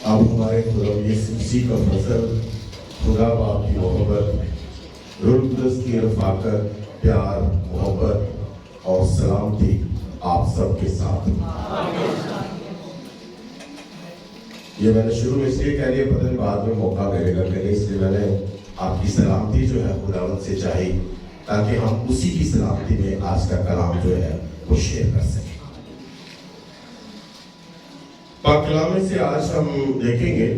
اب ہمارے خدا یسوع مسیح کا فضل، خدا باپ کی محبت، روح القدس کی رفاقت، پیار، محبت اور سلامتی آپ سب کے ساتھ۔ یہ میں نے شروع میں اس لیے کہہ دیا، پتہ نہیں بعد میں موقع ملے گا کہ نہیں، اس لیے میں نے آپ کی سلامتی جو ہے خداوند سے چاہی تاکہ ہم اسی کی سلامتی میں آج کا کلام جو ہے وہ شیئر کر سکیں۔ پاک کلام میں سے آج ہم دیکھیں گے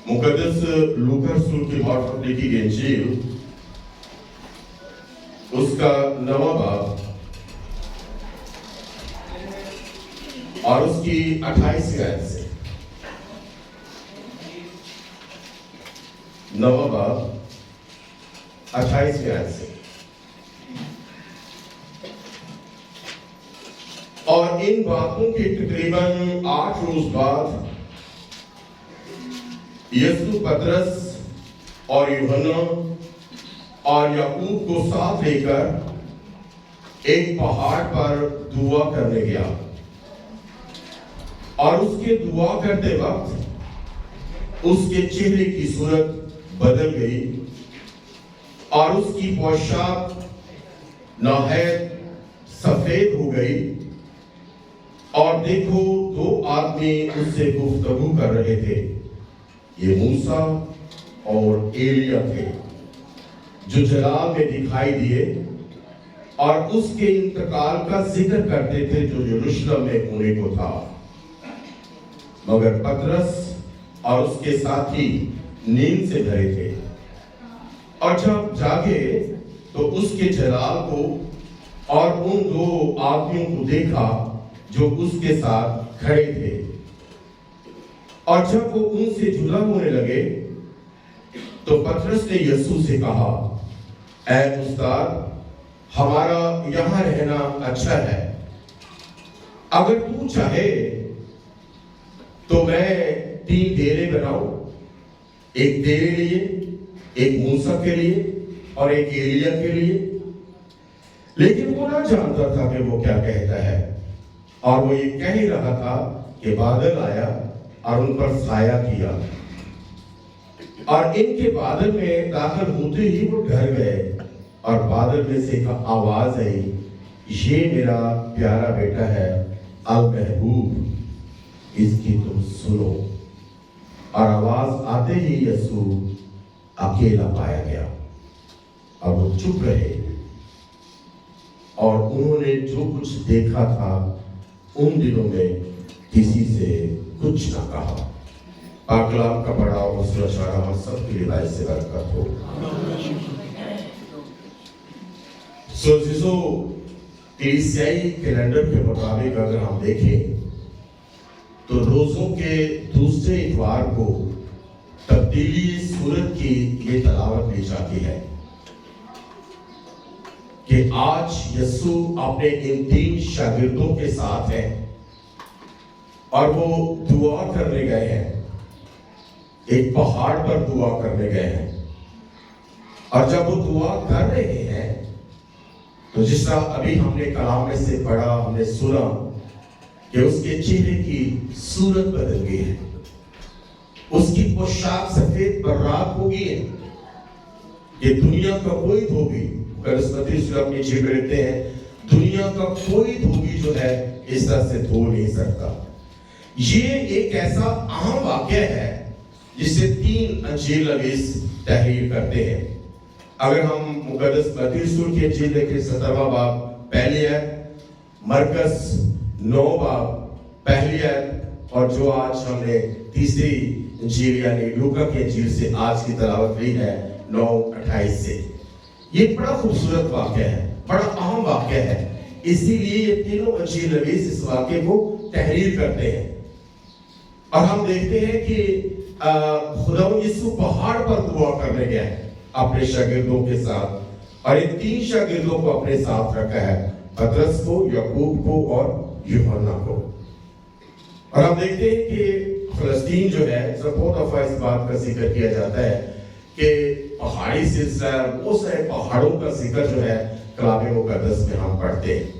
مقدس لوکا رسول کی معرفت لکھی گئی انجیل، اس کا 9واں باب اور اس کی 28ویں آیت سے۔ 9واں باب 28ویں آیت سے۔ اور ان باتوں کے تقریباً 8 روز بعد یسوع پطرس اور یوحنا اور یعقوب کو ساتھ لے کر ایک پہاڑ پر دعا کرنے گیا، اور اس کے دعا کرتے وقت اس کے چہرے کی صورت بدل گئی اور اس کی پوشاک نہایت سفید ہو گئی، اور دیکھو 2 آدمی اس سے گفتگو کر رہے تھے، یہ موسیٰ اور ایلیا تھے، جو جلال میں دکھائی دیے اور اس کے انتقال کا ذکر کرتے تھے جو یروشلم میں ہونے کو تھا۔ مگر پطرس اور اس کے ساتھی نیند سے ڈرے تھے، اور جب جاگے تو اس کے جلال کو اور ان 2 آدمیوں کو دیکھا جو اس کے ساتھ کھڑے تھے، اور جب وہ ان سے جدا ہونے لگے تو پطرس نے یسوع سے کہا، اے استاد، ہمارا یہاں رہنا اچھا ہے، اگر تو چاہے تو میں 3 ڈیرے بناؤں، ایک تیرے لیے، ایک موسیٰ کے لیے اور ایک ایلیا کے لیے۔ لیکن وہ نہ جانتا تھا کہ وہ کیا کہتا ہے، اور وہ یہ کہہ ہی رہا تھا کہ بادل آیا اور ان پر سایہ کیا، اور ان کے بادل میں داخل ہوتے ہی وہ ڈر گئے، اور بادل میں سے ایک آواز آئی، یہ میرا پیارا بیٹا ہے المحبوب، اس کی تم سنو۔ اور آواز آتے ہی یسوع اکیلا پایا گیا، اور وہ چپ رہے، اور انہوں نے جو کچھ دیکھا تھا ان دنوں میں کسی سے کچھ نہ کہا۔ پاک کلام کا پڑھا اور مسئلہ اشارہ ہم سب کی روایت سے برکت ہو۔ عزیزو، کلیسیائی کیلنڈر کے مطابق اگر ہم دیکھیں تو روزوں کے دوسرے اتوار کو تبدیلی سورت کی یہ تلاوت لی جاتی ہے کہ آج یسوع اپنے ان 3 شاگردوں کے ساتھ ہیں اور وہ دعا کرنے گئے ہیں، ایک پہاڑ پر دعا کرنے گئے ہیں، اور جب وہ دعا کر رہے ہیں تو جس طرح ابھی ہم نے کلام میں سے پڑھا، ہم نے سنا کہ اس کے چہرے کی صورت بدل گئی ہے، اس کی پوشاک سفید براق ہو گئی ہے کہ دنیا کا کوئی دھوبی، قسمتی سورہ میں جب رہتے ہیں، دنیا کا کوئی دھوبی جو ہے اس طرح سے دھو نہیں سکتا۔ یہ ایک ایسا اہم واقعہ ہے جسے 3 انجیل نویس تحریر کرتے ہیں۔ اگر ہم مقدس متی رسول کی انجیل دیکھیں 17واں باب پہلی آیت، مرکز 9 باب پہلی آیت، اور جو آج ہم نے تیسری انجیل یعنی لوکا کی انجیل سے آج کی تلاوت لی ہے 9:28 سے، یہ بڑا خوبصورت واقعہ ہے، بڑا اہم واقعہ ہے، اسی لیے یہ تینوں انجیل نویس اس واقعے کو تحریر کرتے ہیں۔ اور ہم دیکھتے ہیں کہ خداوند یسوع پہاڑ پر دعا کرنے گیا ہے اپنے شاگردوں کے ساتھ، اور ان 3 شاگردوں کو اپنے ساتھ رکھا ہے، پطرس کو، یعقوب کو اور یوحنا کو۔ اور ہم دیکھتے ہیں کہ فلسطین جو ہے، بہت دفعہ اس بات کا ذکر کیا جاتا ہے کہ پہاڑی سلسلہ، بہت سارے پہاڑوں کا ذکر جو ہے کلام مقدس میں ہم پڑھتے ہیں۔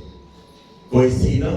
کوئی سینا،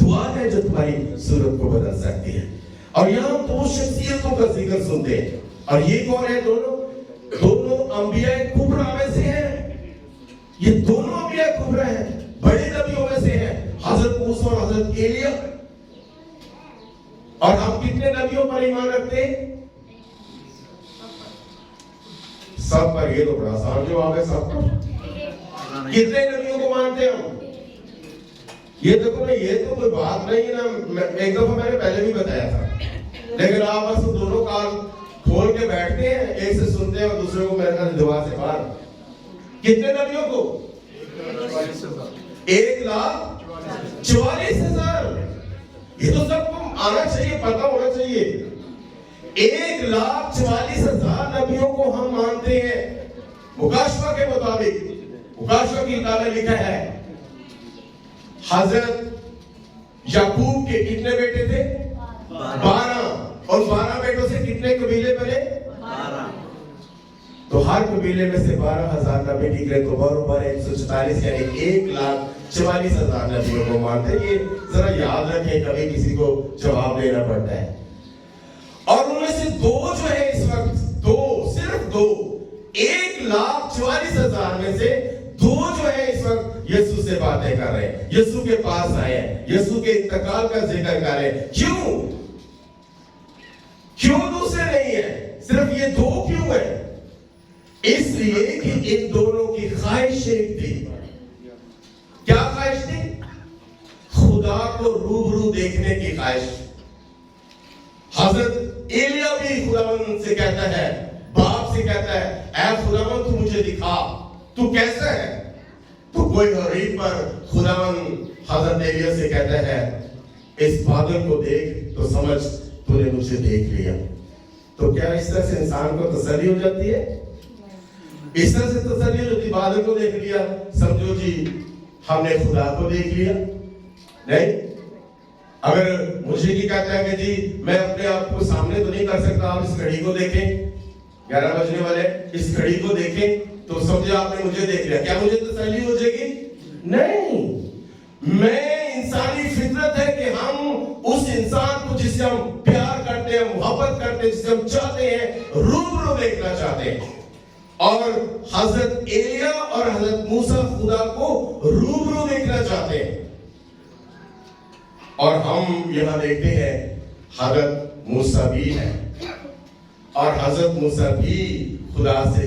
دعا ہے جو تمہاری صورت کو بدل سکتی ہے. اور یہاں ہم دو شخصیتوں کا ذکر سنتے ہیں, اور یہ کون ہے؟ دونوں انبیاء کبریٰ میں سے ہیں. یہ دونوں انبیاء کبریٰ ہیں, بڑے نبیوں میں سے ہیں, حضرت موسیٰ اور حضرت ایلیا. اور ہم کتنے نبیوں پر ایمان رکھتے ہیں؟ سب پر. یہ تو بڑا آسان جواب ہے, سب پر. کتنے نبیوں کو مانتے ہیں ہم؟ یہ دیکھو نا, یہ تو کوئی بات نہیں ہے نا. ایک دفعہ میں نے پہلے بھی بتایا تھا, لیکن آپ بس دونوں کان کھول کے بیٹھتے ہیں, ایک سے سنتے ہیں اور دوسرے کو میرے خیال دعا سے باہر. کتنے نبیوں کو؟ 1,44,000. یہ تو سب کو آنا چاہیے, پتہ ہونا چاہیے. 1,44,000 نبیوں کو ہم مانتے ہیں. مکاشفہ کے مطابق, مکاشفہ کی کتاب میں لکھا ہے حضرت یعقوب کے کتنے بیٹے تھے؟ 12. اور 12 بیٹوں سے کتنے قبیلے بنے؟ 12. تو ہر قبیلے میں سے 12,000 نبی نکلے تو برابر 144 یعنی 1,44,000 نبیوں کو مانتے ہیں. یہ ذرا یاد رکھیں, کبھی کسی کو جواب دینا پڑتا ہے. اور ان میں سے دو جو ہے اس وقت, صرف دو, 1,44,000 میں سے دو جو ہے اس وقت یسوع سے باتیں کر رہے ہیں, یسوع کے پاس آئے ہیں, یسوع کے انتقال کا ذکر کر رہے ہیں. کیوں دوسرے نہیں ہیں؟ صرف یہ دو کیوں ہیں؟ اس لیے کہ ان دونوں کی خواہش ایک تھی. کیا خواہش تھی؟ خدا کو روبرو دیکھنے کی خواہش. حضرت ایلیا بھی خداوند سے کہتا ہے, باپ سے کہتا ہے, اے خداوند تو مجھے دکھا, تو کیسا ہے؟ تو کوئی غریب پر خداوند حضرت ایلیا سے کہتا ہے اس بادل کو دیکھ تو سمجھ تو نے مجھے دیکھ لیا. تو کیا اس طرح سے انسان کو تسلی ہو جاتی ہے؟ اس طرح سے تسلی ہو جاتی, بادل کو دیکھ لیا سمجھو جی ہم نے خدا کو دیکھ لیا؟ نہیں. اگر مجھے کی کہتا ہے کہ جی میں اپنے آپ کو سامنے تو نہیں کر سکتا, آپ اس گھڑی کو دیکھیں 11 بجنے والے, اس گھڑی کو دیکھیں تو سمجھے آپ نے مجھے دیکھ لیا, کیا مجھے تسلی ہو جائے گی؟ نہیں. میں انسانی فطرت ہے کہ ہم اس انسان کو جسے ہم پیار کرتے ہیں, محبت کرتے ہیں, جسے ہم چاہتے ہیں, روبرو دیکھنا چاہتے ہیں. اور حضرت ایلیا اور حضرت موسیٰ خدا کو روبرو دیکھنا چاہتے ہیں. اور ہم یہاں دیکھتے ہیں حضرت موسیٰ بھی ہے, اور حضرت موسیٰ بھی خدا سے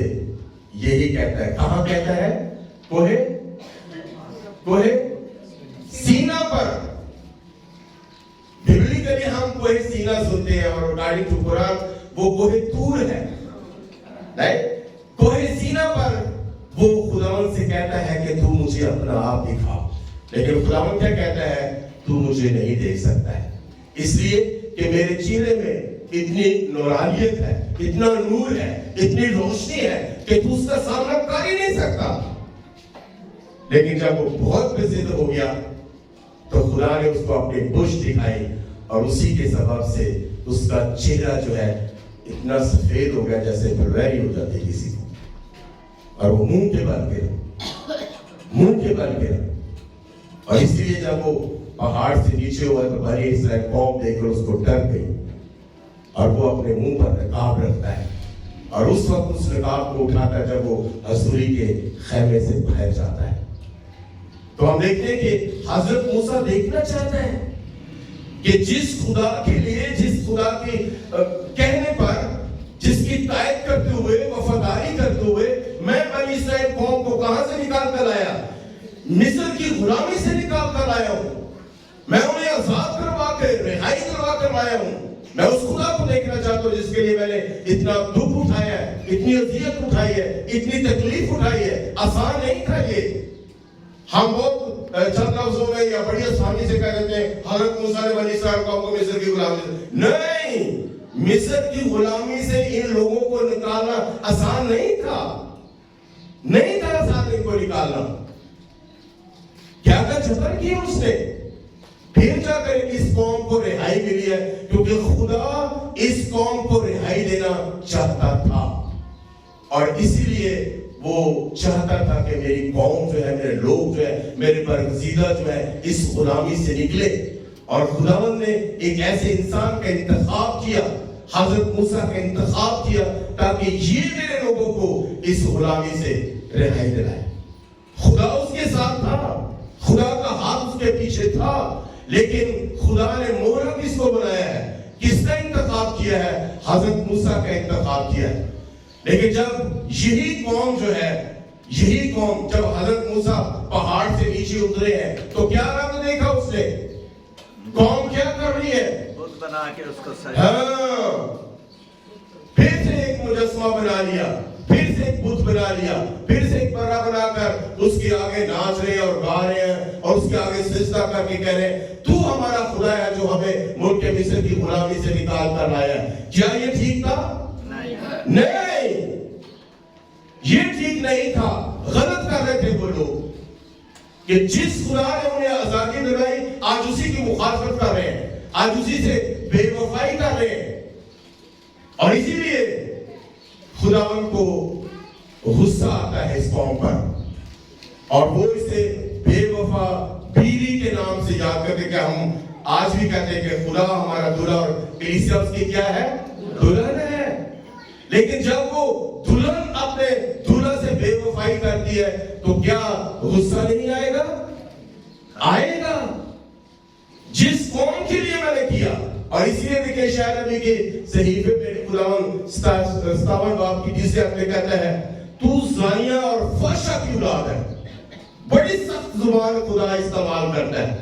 یہی کہتا ہے. کہاں کہتا ہے؟ کوہ سینا پر. ببلیکلی ہم کوہ سینا سنتے ہیں, اور اکارڈنگ ٹو قرآن وہ کوہ طور ہے. کوہ سینا پر وہ خداوند سے کہتا ہے کہ تو مجھے اپنا آپ دکھا. لیکن خداوند کیا کہتا ہے؟ تو مجھے نہیں دیکھ سکتا ہے, اس لیے کہ میرے چہرے میں اتنی نورانیت ہے, اتنا نور ہے, اتنی روشنی ہے کہ تو اس کا سامنا کر ہی نہیں سکتا. لیکن جب وہ بہت بزد ہو گیا تو خدا نے اس کو اپنی پشت دکھائی, اور اسی کے سبب سے اس کا چہرہ جو ہے اتنا سفید ہو گیا جیسے بلویری ہو جاتی کسی کو, اور وہ منہ کے بل گیا. اور اس لیے جب وہ پہاڑ سے نیچے ہوا تو بنی اسرائیل قوم دیکھ کر اس کو ڈر گئی, اور وہ اپنے منہ پر نقاب رکھتا ہے, اور اس وقت اس نقاب کو اٹھاتا ہے جب وہ حضوری کے خیمے سے باہر جاتا ہے. تو ہم دیکھتے ہیں کہ حضرت موسیٰ دیکھنا چاہتا ہے کہ جس خدا کے لیے, جس خدا کے کہنے پر, جس کی تائید کرتے ہوئے, وفاداری کرتے ہوئے میں بنی اسرائیل قوم کو کہاں سے نکال کر لایا؟ مصر کی غلامی سے نکال کر لایا ہوں. میں انہیں آزاد کروا کے, رہائی کروا کر لایا ہوں. میں اس خدا کو دیکھنا چاہتا ہوں جس کے لیے میں نے اتنا دکھ اٹھایا ہے, اتنی اذیت اٹھائی ہے, اتنی تکلیف اٹھائی ہے. آسان نہیں تھا یہ. ہم بہت چند لفظوں میں یا بڑی آسانی سے کہہ دیتے ہیں حضرت موسیٰ نے بنی اسرائیل قوم کو مصر کی غلامی سے. نہیں, مصر کی غلامی سے ان لوگوں کو نکالنا آسان نہیں تھا, نہیں تھا آسان ان کو نکالنا. کیا کیا جبر کیا اس نے, پھر جا کر اس قوم کو رہائی ملی ہے, کیونکہ خدا اس قوم کو رہائی دینا چاہتا تھا. اور اسی لیے وہ چاہتا تھا کہ میری قوم جو ہے, میرے لوگ جو ہے, میرے برگزیدہ جو ہے اس غلامی سے نکلے. اور خداوند نے ایک ایسے انسان کا انتخاب کیا، حضرت موسیٰ کا انتخاب کیا، تاکہ یہ میرے لوگوں کو اس غلامی سے رہائی دلائے۔ خدا اس کے ساتھ تھا، خدا کا ہاتھ اس کے پیچھے تھا، لیکن خدا نے مہرہ کس کو بنایا ہے؟ کس کا انتخاب کیا ہے؟ حضرت موسیٰ کا انتخاب کیا ہے۔ لیکن جب یہی قوم جو ہے، یہی قوم جب حضرت موسیٰ پہاڑ سے نیچے اترے ہیں تو کیا رنگ دیکھا اس نے؟ قوم کیا کر رہی ہے؟ بت بنا کے اس کو سجا، ہاں، پھر سے ایک مجسمہ بنا لیا، پھر سے ایک بت بنا لیا، پھر سے ایک پرا بنا کر اس کے آگے ناچ رہے اور گا رہے ہیں اور اس کے آگے سجدہ کر کے کہہ رہے ہیں تو ہمارا خدا ہے جو ہمیں ملک مصر کی غلامی سے نکال کر لایا ہے۔ کیا یہ ٹھیک تھا؟ نہیں، یہ ٹھیک نہیں تھا۔ غلط کر رہے تھے وہ لوگ کہ جس خدا نے انہیں آزادی دلائی آج اسی کی مخالفت کر رہے ہیں، آج اسی سے بے وفائی کر رہے ہیں۔ اور اسی لیے خداوند کو غصہ آتا ہے اس قوم پر، اور وہ اسے بے وفا بیوی کے نام سے یاد کرتے کہ ہم آج بھی کہتے ہیں کہ خدا ہمارا دلہا اور کلیسیا اس کی کیا ہے؟ دلہن ہے۔ لیکن جب وہ دلہن اپنے دلہا سے بے وفائی کرتی ہے تو کیا غصہ نہیں آئے گا؟ آئے گا، جس قوم کے لیے میں نے کیا۔ اور اسی لیے دیکھیں شاید نبی کے صحیفے میں خداوند 57 باب کی 30 آیت میں کہتا ہے تو زانیہ اور فحشہ کی اولاد ہے۔ بڑی سخت زبان خدا استعمال کرتا ہے،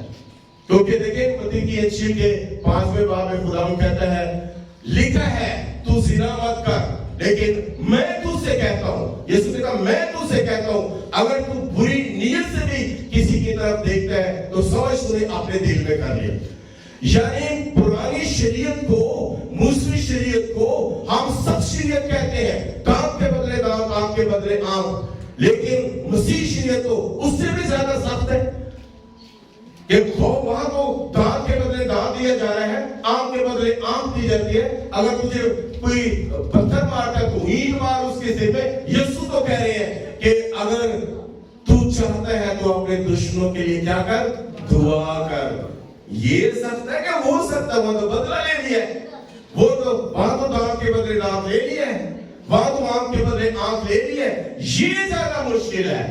کیونکہ دیکھیں متی کی انجیل کے 5ویں باب میں خداوند کہتا ہے لکھا ہے تو زنا مت کر، لیکن میں تجھ سے کہتا ہوں، یسوع نے کہا میں تجھ سے کہتا ہوں اگر تو بری نیت سے بھی کسی کی طرف دیکھتا ہے تو سمجھ تو نے اپنے دل میں کر لیا۔ یعنی پرانی شریعت کو، موسوی شریعت کو ہم سخت شریعت کہتے ہیں، دانت کے بدلے دانت، آنکھ کے بدلے آنکھ، لیکن مسیح شریعت تو اس سے بھی زیادہ سخت ہے کہ وہاں تو دانت کے بدلے دانت دیا جا رہا ہے، آنکھ کے بدلے آنکھ دی جاتی ہے۔ اگر تجھے کوئی پتھر مارتا ہے تو اینٹ مار اس کے سر پہ۔ یسوع تو کہہ رہے ہیں کہ اگر تو چاہتا ہے تو اپنے دشمنوں کے لیے کیا کر؟ دعا کر۔ یہ سخت ہے کہ وہ سخت ہے؟ وہاں تو بدلہ لے لیا ہے، وہ تو وہاں تو دانت کے بدلے دانت لے لیا ہے، وہاں تو آنکھ کے بدلے آنکھ لے لیا ہے۔ یہ زیادہ مشکل ہے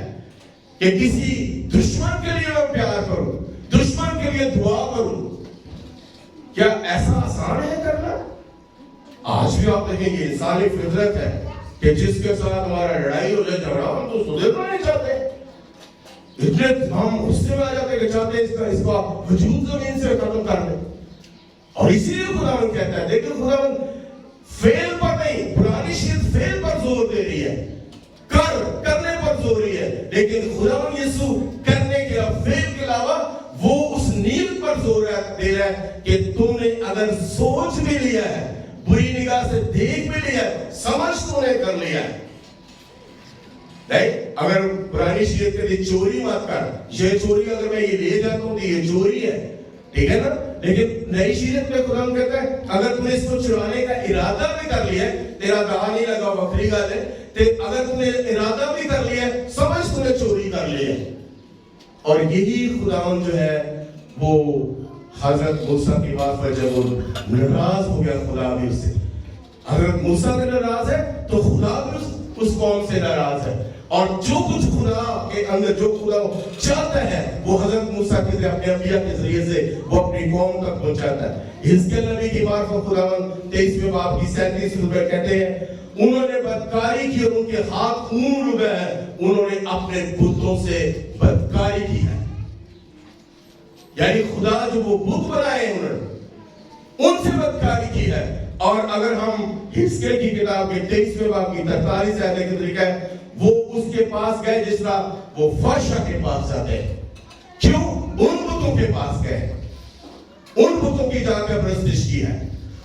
کہ کسی دشمن کے لیے میں پیار کروں، دشمن کے لیے دعا کروں۔ کیا ایسا آسان ہے کرنا؟ آج بھی آپ دیکھیں گے انسانی فطرت ہے کہ جس کے ساتھ ہمارا لڑائی ہو جائے، جھگڑا ہو تو اس کو دیکھنا نہیں چاہتے، اتنے ہم غصے میں آ جاتے کہ چاہتے ہیں اس کا وجود زمین سے ختم کر دیں۔ اور اسی لیے خداوند کہتا ہے، دیکھیں خداوند فعل پر نہیں، پرانی شریعت فعل پر زور دے رہی ہے، کرنے پر زور رہی ہے، لیکن خداوند یسوع کرنے کے فعل کے علاوہ وہ اس نیت پر زور دے رہا ہے کہ تم نے اگر سوچ بھی لیا ہے، بری نگاہ سے دیکھ بھی لیا ہے، سمجھ تو نے کر لیا ہے۔ نہیں، اگر پرانی شریعت کے لیے چوری مت کر، یہ چوری اگر میں یہ لے جاتا ہوں تو یہ چوری ہے، ٹھیک ہے نا؟ لیکن نئی شریعت میں خدا کہتا ہے اگر تم نے اس کو چرانے کا ارادہ بھی کر لیا ہے، تیرا دہا نہیں لگا بکری گال ہے، اگر تم نے ارادہ بھی کر لیا ہے، سمجھ تم نے چوری کر لی ہے۔ اور یہی خداوند جو ہے وہ حضرت موسیٰ کی بات پر جب وہ ناراض ہو گیا، خدا بھی اس سے، حضرت موسیٰ سے ناراض ہے تو خدا بھی اس قوم سے ناراض ہے۔ اور جو کچھ خدا کے اندر جو خدا چاہتا ہے وہ حضرت موسیٰ کے ذریعے، اپنے انبیاء کے ذریعے سے وہ اپنی قوم تک پہنچاتا ہے۔ حزقیل نبی کی بات کو خداوند 23ویں باب کی 37 میں کہتے ہیں انہوں نے بدکاری کی اور ان کے ہاتھ خون ڈوبے ہیں، انہوں نے اپنے بتوں سے بدکاری کی ہے۔ یعنی خدا جو وہ بت بنائے انہوں نے ان سے بدکاری کی ہے۔ اور اگر ہم حزقیل کی کتاب کے 23ویں باب کی 43 آیت کے طریقہ ہے، وہ اس کے پاس گئے جس طرح وہ فحشہ کے پاس جاتے ہیں۔ کیوں؟ ان بتوں کے پاس گئے، ان بتوں کی جا کر پرستش کی ہے،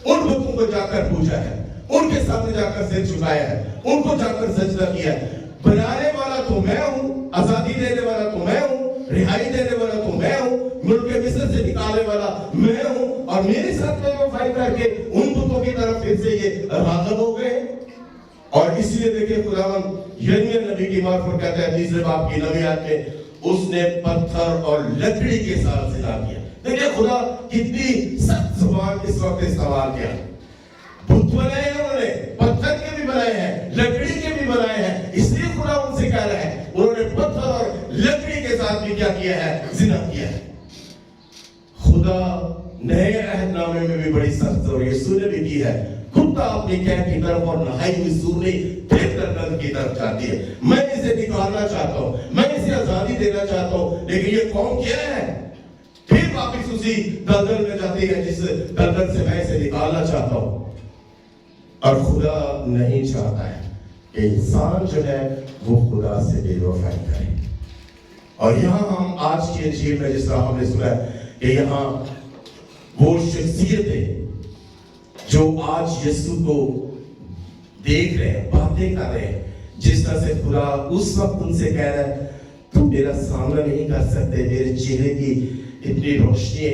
ان بتوں کو جا کر پوجا ہے، ان کے سامنے جا کر سر جھکایا ہے، ان کو جا کر سجدہ کیا ہے۔ بنانے والا تو میں ہوں، آزادی دینے والا تو میں ہوں، رہائی دینے والا تو میں ہوں، ملک مصر سے نکالنے والا میں ہوں، اور میرے ساتھ میں وفائی کر کے ان بتوں کی طرف پھر سے یہ راغب ہو گئے۔ اور اس لیے دیکھیں خداوند یرمیہ نبی کی معرفت کہتا ہے 30 باب کی 9 آیت میں اس نے پتھر اور لکڑی کے ساتھ زنا کیا۔ دیکھیں خدا کتنی سخت زبان اس وقت استعمال کیا. بت بنائے ہیں انہوں نے, پتھر کے بھی بنائے ہیں, لکڑی کے بھی بنائے ہیں, اس لیے خدا ان سے کہہ رہا ہے انہوں نے پتھر اور لکڑی کے ساتھ بھی کیا کیا ہے, زنا کیا ہے. خدا نئے عہد نامے میں بھی بڑی سخت اور یسوع نے بھی کی ہے. کتا اپنی قید کی طرف اور نہائی ہوئی سورنی پھر گردن کی طرف جاتی ہے. میں اسے نکالنا چاہتا ہوں, میں اسے آزادی دینا چاہتا ہوں, لیکن یہ قوم کیا ہے, پھر واپس اسی دلدل میں جاتی ہے جس دلدل سے میں اسے نکالنا چاہتا ہوں. اور خدا نہیں چاہتا ہے کہ انسان جو ہے وہ خدا سے بے وفائی کرے. اور یہاں ہم آج کی انجیل میں جس طرح ہم نے سنا ہے کہ یہاں وہ شخصیتیں جو آج یسوع کو دیکھ رہے ہیں, باتیں کر رہے ہیں, جس طرح سے خدا اس وقت ان سے کہہ رہا ہے تم میرا سامنا نہیں کر سکتے, میرے چہرے کی اتنی روشنی,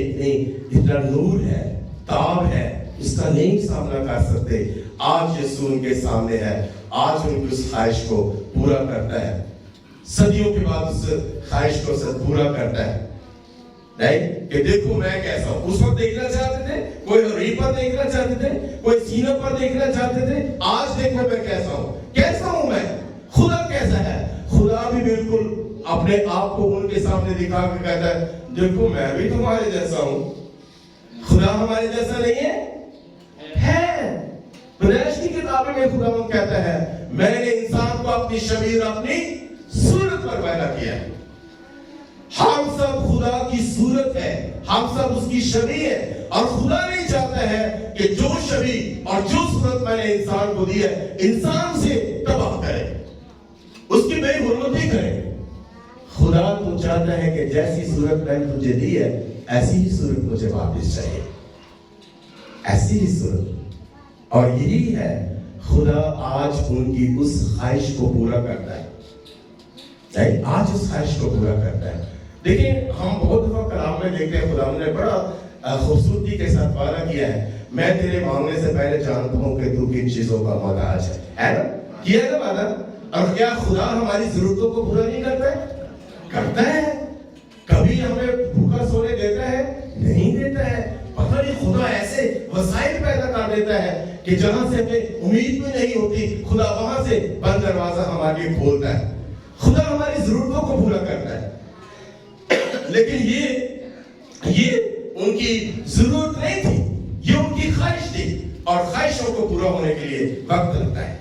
اتنا نور ہے, تاب ہے, اس کا نہیں سامنا کر سکتے. آج یسوع ان کے سامنے ہے, آج ان کی اس خواہش کو پورا کرتا ہے, صدیوں کے بعد اس خواہش کو پورا کرتا ہے. نہیں کہ دیکھو میں کیسا ہوں. اس وقت دیکھنا چاہتے تھے, کوئی ہری پر دیکھنا چاہتے تھے, کوئی سینہ پر دیکھنا چاہتے تھے, آج دیکھو میں کیسا ہوں. کیسا ہوں میں, خدا کیسا ہے. خدا بھی بالکل اپنے آپ کو ان کے سامنے دکھا کے کہتا ہے دیکھو میں بھی تمہارے جیسا ہوں. خدا ہمارے جیسا نہیں ہے. پیدائش کی کتابیں میں خدا کہتا ہے میں نے انسان کو اپنی شبیہ اور اپنی صورت پر پیدا کیا ہے. ہم سب خدا کی صورت ہے, ہم سب اس کی شبیہ ہے, اور خدا نہیں چاہتا ہے کہ جو شبیہ اور جو صورت میں نے انسان کو دی ہے انسان سے تباہ کرے, اس کی بے حرمتی کرے. خدا تو چاہتا ہے کہ جیسی صورت میں نے تجھے دی ہے ایسی ہی صورت مجھے واپس چاہیے, ایسی ہی صورت. اور یہی ہے خدا آج ان کی اس خواہش کو پورا کرتا ہے, آج اس خواہش کو پورا کرتا ہے. دیکھیں ہم بہت دفعہ کلام میں دیکھتے ہیں خدا نے بڑا خوبصورتی کے ساتھ وعدہ کیا ہے میں تیرے مانگنے سے پہلے جانتا ہوں کہ تو کن چیزوں کا محتاج ہے نا, کیا ہے نا وعدہ. اور کیا خدا ہماری ضرورتوں کو پورا نہیں کرتا ہے؟ کرتا ہے. کبھی ہمیں بھوکا سونے دیتا ہے؟ نہیں دیتا ہے. پتہ نہیں خدا ایسے وسائل پیدا کر دیتا ہے کہ جہاں سے ہمیں امید بھی نہیں ہوتی خدا وہاں سے بند دروازہ ہمارے لیے کھولتا ہے. خدا ہماری ضرورتوں کو پورا کرتا ہے. لیکن یہ ان کی ضرورت نہیں تھی, یہ ان کی خواہش تھی, اور خواہشوں کو پورا ہونے کے لیے وقت لگتا ہے.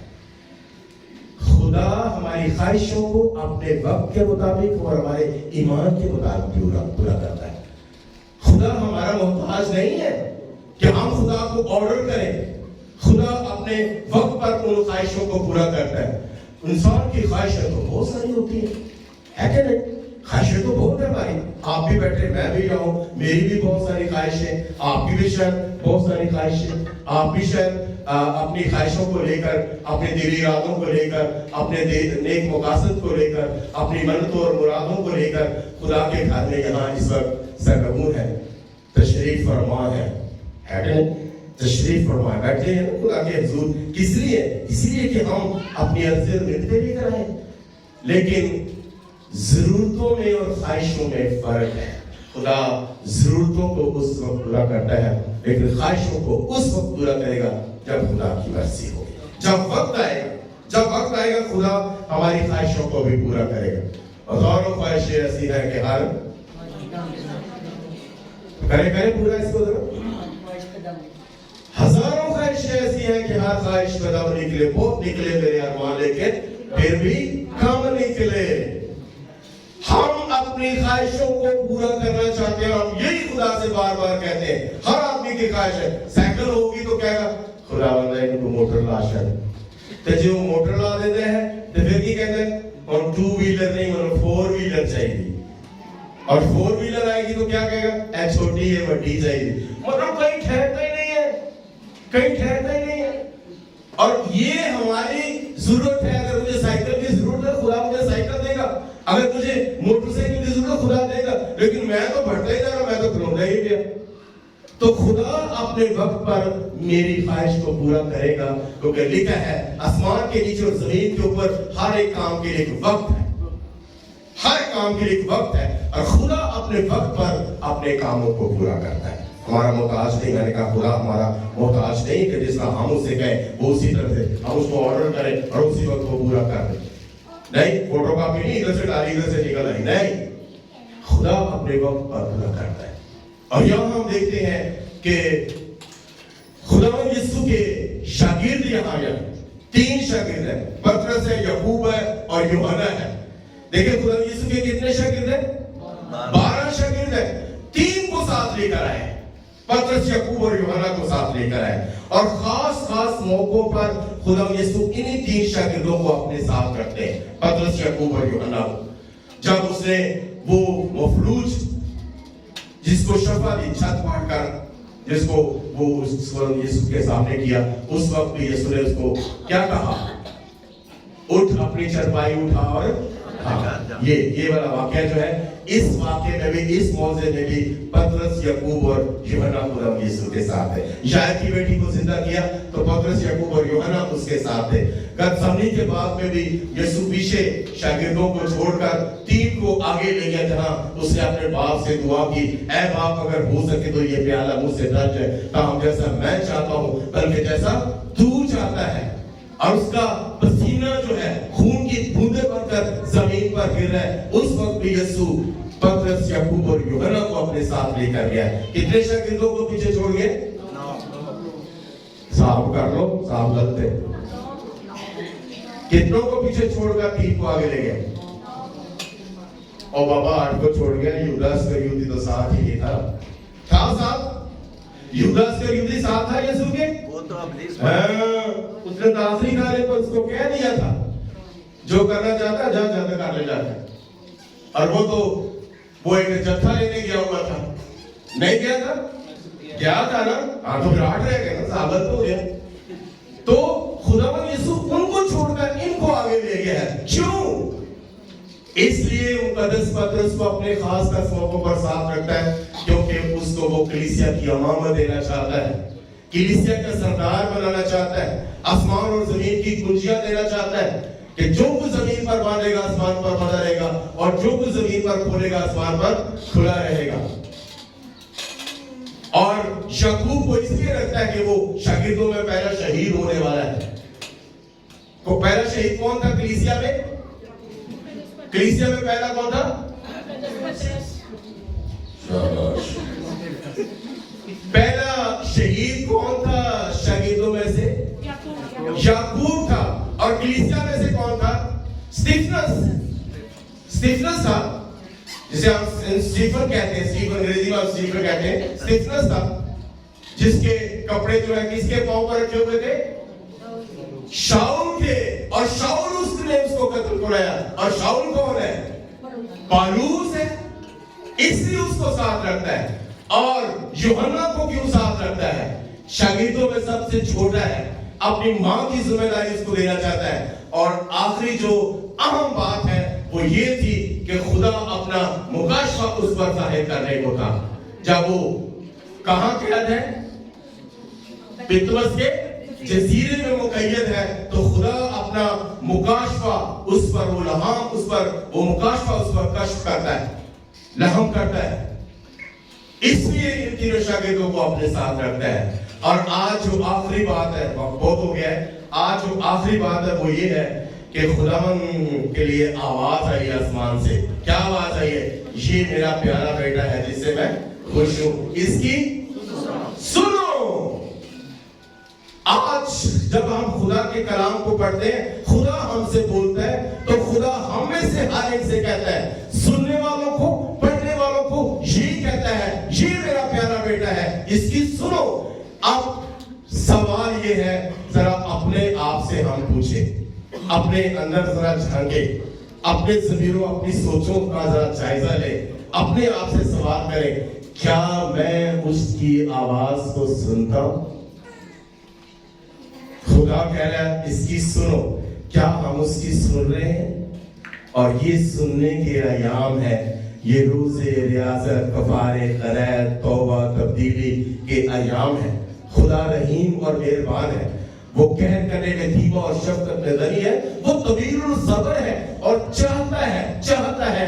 خدا ہماری خواہشوں کو اپنے وقت کے مطابق اور ہمارے ایمان کے مطابق پورا کرتا ہے. خدا ہمارا محتاج نہیں ہے کہ ہم خدا کو آرڈر کریں. خدا اپنے وقت پر ان خواہشوں کو پورا کرتا ہے. انسان کی خواہشیں تو بہت ساری ہوتی ہے کہ نہیں؟ خواہشیں تو بہت ہے بھائی. آپ بھی بیٹھے, میں بھی رہوں, میری بھی بہت ساری خواہشیں, آپ کی بھی شاید بہت ساری خواہشیں. آپ بھی شاید اپنی خواہشوں کو لے کر, اپنے دلی ارادوں کو لے کر, اپنے نیک مقاصد کو لے کر, اپنی منتوں اور مرادوں کو لے کر خدا کے گھر میں یہاں اس وقت سرگرم ہے. تشریف فرما ہے کہ نہیں؟ تشریف فرما بیٹھے ہیں خدا کے حضور. کس لیے؟ اس لیے کہ ہم اپنی عرضیں منتیں لے کر آئیں. لیکن ضرورتوں میں اور خواہشوں میں فرق ہے. خدا ضرورتوں کو اس وقت پورا کرتا ہے, لیکن خواہشوں کو اس وقت پورا کرے گا جب خدا کی مرضی ہوگی. جب وقت آئے گا خدا ہماری خواہشوں کو بھی پورا کرے گا. ہزاروں خواہشیں ایسی ہیں کہ ہر کرے پورا اس کو. ہزاروں خواہشیں ایسی ہیں کہ ہر خواہش پیدا نکلے, بہت نکلے میرے ارمان, لیکن پھر بھی کم نکلے. ہم اپنی خواہشوں کو پورا کرنا چاہتے ہیں. ہم یہی خدا سے بار بار کہتے ہیں. ہر آدمی کی خواہش ہے سائیکل ہوگی تو کہے گا خدا بندہ ان کو موٹر لا شاید, تو جو موٹر لا دیتے ہیں تو پھر کی کہتے ہیں اور 2 ویلر نہیں اور 4 ویلر چاہیے, اور 4 ویلر آئے گی تو کیا کہے گا اے چھوٹی ہے بڑی چاہیے. مطلب کہیں ٹھہرتا ہی نہیں ہے. اور یہ ہماری ضرورت ہے. اگر مجھے سائیکل کی ضرورت ہے خدا مجھے سائیکل دے گا, اگر مجھے موٹر سائیکل کی ضرورت خدا دے گا, لیکن میں تو بڑھتا ہی جا رہا, میں تو کھلوندا ہی گیا. تو خدا اپنے وقت پر میری خواہش کو پورا کرے گا, کیونکہ لکھا ہے آسمان کے نیچے اور زمین کے اوپر ہر ایک کام کے لیے ایک وقت ہے. ہر کام کے لیے ایک وقت ہے اور خدا اپنے وقت پر اپنے کاموں کو پورا کرتا ہے. ہمارا محتاج نہیں, میں نے کہا خدا ہمارا محتاج نہیں کہ جس طرح ہم اس سے کہیں وہ اسی طرح سے ہم اس کو آرڈر کریں اور اسی وقت وہ پورا کر دیں. نہیں, فوٹو کاپی نہیں ادھر سے ڈالی ادھر سے نکل آئی, نہیں, خدا اپنے وقت پر پورا کرتا ہے. اور یہاں ہم دیکھتے ہیں کہ خدا یسوع کے شاگرد یہاں 3 شاگرد ہیں, پترس ہے, یعقوب ہے اور یوحنا ہے. دیکھیں خدا یسوع کے کتنے شاگرد ہیں؟ 12 شاگرد ہیں. 3 کو ساتھ لے کر آئے, پترس, یعقوب اور یوحنا کو ساتھ لے کر آئے. اور خاص موقعوں پر خدا یسوع انہی 3 شاگردوں کو اپنے ساتھ رکھتے ہیں, پترس, یعقوب اور یوحنا کو. جب اس نے وہ مفلوج جس کو شفا دی, چھت پھاڑ کر جس کو وہ یسوع کے سامنے کیا, اس وقت بھی یسوع نے اس کو کیا کہا؟ اٹھ, اپنی چرپائی اٹھا. اور یہ والا واقعہ جو ہے, اس واقعے میں بھی, اس موضوع میں بھی پترس, یعقوب اور یوحنا خدا یسوع کے ساتھ ہے. یایر کی بیٹی کو زندہ کیا تو پترس, یعقوب اور یوحنا اس کے ساتھ تھے. گتسمنی کے بعد میں بھی یسوع پیچھے شاگردوں کو چھوڑ کر 3 کو آگے لے گیا, جہاں اس نے اپنے باپ سے دعا کی, اے باپ اگر ہو سکے تو یہ پیالہ مجھ سے ٹل جائے, تاہم جیسا میں چاہتا ہوں بلکہ جیسا تو چاہتا ہے. اور اس کا پسینہ جو ہے خون کی بوندیں بن کر زمین پر گر رہا ہے. اس وقت بھی یسوع پترس, یعقوب اور یوحنا کو اپنے ساتھ لے کر گیا. کتنے شاگردوں کو پیچھے چھوڑ گئے؟ صاحب کر لو, صاحب غلط ہے. کتنوں کو پیچھے چھوڑ کر 3 کو آگے لے گئے؟ اور بابا 8 کو چھوڑ گیا. یودا اسکریوتی تو ساتھ ہی نہیں تھا ساتھ. یودا اسکریوتی ساتھ تھا یسوع کے. اس نے تاثری کھانے پر اس کو کہہ دیا تھا جو کرنا چاہتا ہے جا جاتا کر لے جاتا ہے. اور وہ ایک جتھا لینے گیا ہوا تھا, نہیں گیا تھا؟ کیا تھا نا, ہاں تو راٹ رہ گئے نا, ثابت ہو گیا. تو خداوند یسوع ان کو چھوڑ کر ان کو آگے لے گیا ہے. کیوں؟ اس لیے مقدس پترس کو اپنے خاص موقعوں پر ساتھ رکھتا ہے, کیونکہ اس کو وہ کلیسیا کی امامت دینا چاہتا ہے, کلیسیا کا سردار بنانا چاہتا ہے, آسمان اور زمین کی کنجیاں دینا چاہتا ہے کہ جو کچھ زمین پر باندھے گا آسمان پر بندھا رہے گا, اور جو کچھ زمین پر کھولے گا آسمان پر کھلا رہے گا. اور یعقوب کو اس لیے رکھتا ہے کہ وہ شاگردوں میں پہلا شہید ہونے والا ہے. تو پہلا شہید کون تھا کلیسیا میں؟ کلیسیا میں پہلا کون تھا؟ پہلا شہید کون تھا شاگردوں میں سے؟ یعقوب تھا. اور کلیسیا میں سے کون تھا؟ سٹیفنس تھا, جسے ہم سٹیفن کہتے ہیں, سٹیفن انگریزی میں سٹیفن کہتے ہیں. سٹیفنس تھا جس کے کپڑے جو ہے کس کے پاؤں پر رکھے ہوئے تھے؟ شاؤل کے. اور شاؤل اس نے اس کو قتل کرایا. اور شاؤل کون ہے؟ پالوس ہے. اس لیے اس کو ساتھ رکھتا ہے. اور یوحنا کو کیوں ساتھ رکھتا ہے؟ شاگردوں میں سب سے چھوٹا ہے, اپنی ماں کی ذمہ داری اس کو دینا چاہتا ہے. اور آخری جو اہم بات ہے وہ یہ تھی کہ خدا اپنا مکاشفہ اس پر ظاہر کرنے کو تھا. جب وہ کہاں قید ہے؟ پطمس کے جزیرے میں مقید ہے, تو خدا اپنا مکاشفہ اس پر, وہ لہام اس پر, وہ مکاشفہ اس پر کشف کرتا ہے, لہم کرتا ہے. اس لیے ان تینوں شاگردوں کو اپنے ساتھ رکھتا ہے. اور آج جو آخری بات ہے, بہت ہو گیا ہے, آج جو آخری بات ہے وہ یہ ہے کہ خداوند کے لیے آواز آئی آسمان سے. کیا آواز آئی ہے؟ یہ میرا پیارا بیٹا ہے جس سے میں خوش ہوں, اس کی سنو. آج جب ہم خدا کے کلام کو پڑھتے ہیں, خدا ہم سے بولتا ہے, تو خدا ہم میں سے ہر ایک سے کہتا ہے, سننے والوں کو, پڑھنے والوں کو یہی کہتا ہے, یہ میرا پیارا بیٹا ہے, اس کی سنو. اب سوال یہ ہے, ذرا اپنے آپ سے ہم پوچھیں, اپنے اندر ذرا جھانکیں, اپنے ضمیروں, اپنی سوچوں کا ذرا جائزہ لیں, اپنے آپ سے سوال کریں, کیا میں اس کی آواز کو سنتا ہوں؟ خدا کہہ رہا ہے اس کی سنو. کیا ہم اس کی سن رہے ہیں؟ اور یہ سننے کے ایام ہے, یہ روز ریاضت, کفارے, خیرات, توبہ, تبدیلی کے ایام ہے. خدا رحیم اور مہربان ہے, وہ کہر کرنے میں دھیما اور شفقت میں غنی ہے, وہ طویل الصبر ہے اور چاہتا ہے